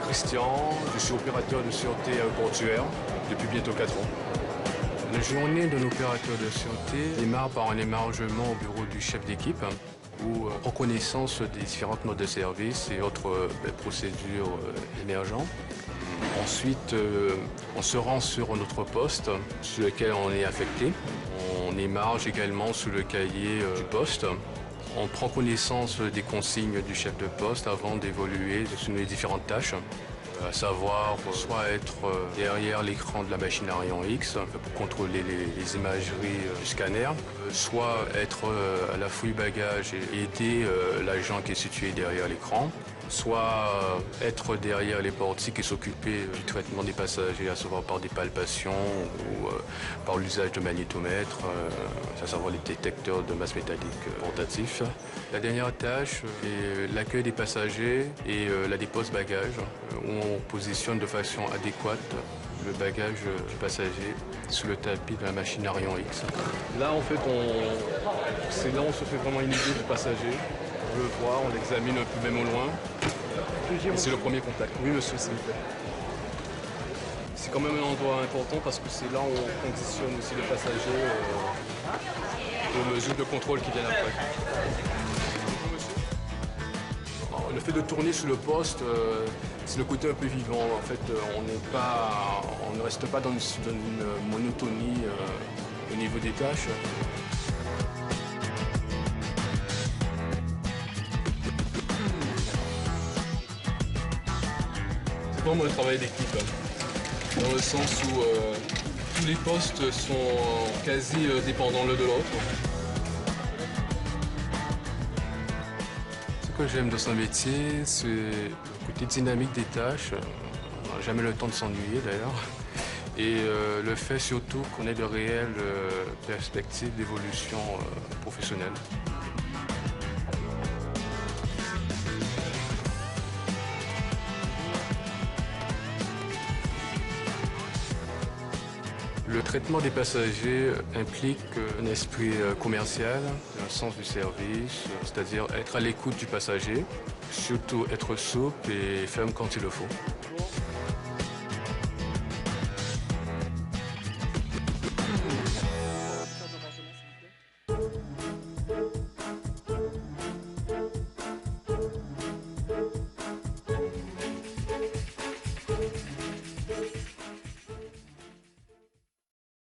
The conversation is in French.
Christian, je suis opérateur de sûreté portuaire depuis bientôt 4 ans. La journée d'un opérateur de sûreté démarre par un émargement au bureau du chef d'équipe où reconnaissance des différentes notes de service et autres procédures émergentes. Ensuite, on se rend sur notre poste sur lequel on est affecté. On émarge également sous le cahier du poste. On prend connaissance des consignes du chef de poste avant d'évoluer sur les différentes tâches, à savoir soit être derrière l'écran de la machine à rayon X pour contrôler les imageries du scanner, soit être à la fouille bagages et aider l'agent qui est situé derrière l'écran, soit être derrière les portiques et s'occuper du traitement des passagers, à savoir par des palpations ou par l'usage de magnétomètres, à savoir les détecteurs de masse métallique portatifs. La dernière tâche est l'accueil des passagers et la dépose bagages, où on positionne de façon adéquate le bagage du passager sous le tapis de la machine à rayon X. Là, en fait, c'est là où on se fait vraiment une idée du passager. On le voit, on l'examine un peu même au loin. Et c'est le premier contact. Oui, monsieur, s'il vous plaît. C'est quand même un endroit important parce que c'est là où on conditionne aussi le passager aux mesures de contrôle qui viennent après. Le fait de tourner sur le poste, c'est le côté un peu vivant. En fait, on ne reste pas dans une monotonie au niveau des tâches. C'est vraiment un travail d'équipe, dans le sens où tous les postes sont quasi dépendants l'un de l'autre. Ce que j'aime dans ce métier, c'est le côté dynamique des tâches. On n'a jamais le temps de s'ennuyer d'ailleurs. Et le fait surtout qu'on ait de réelles perspectives d'évolution professionnelle. Le traitement des passagers implique un esprit commercial, un sens du service, c'est-à-dire être à l'écoute du passager, surtout être souple et ferme quand il le faut.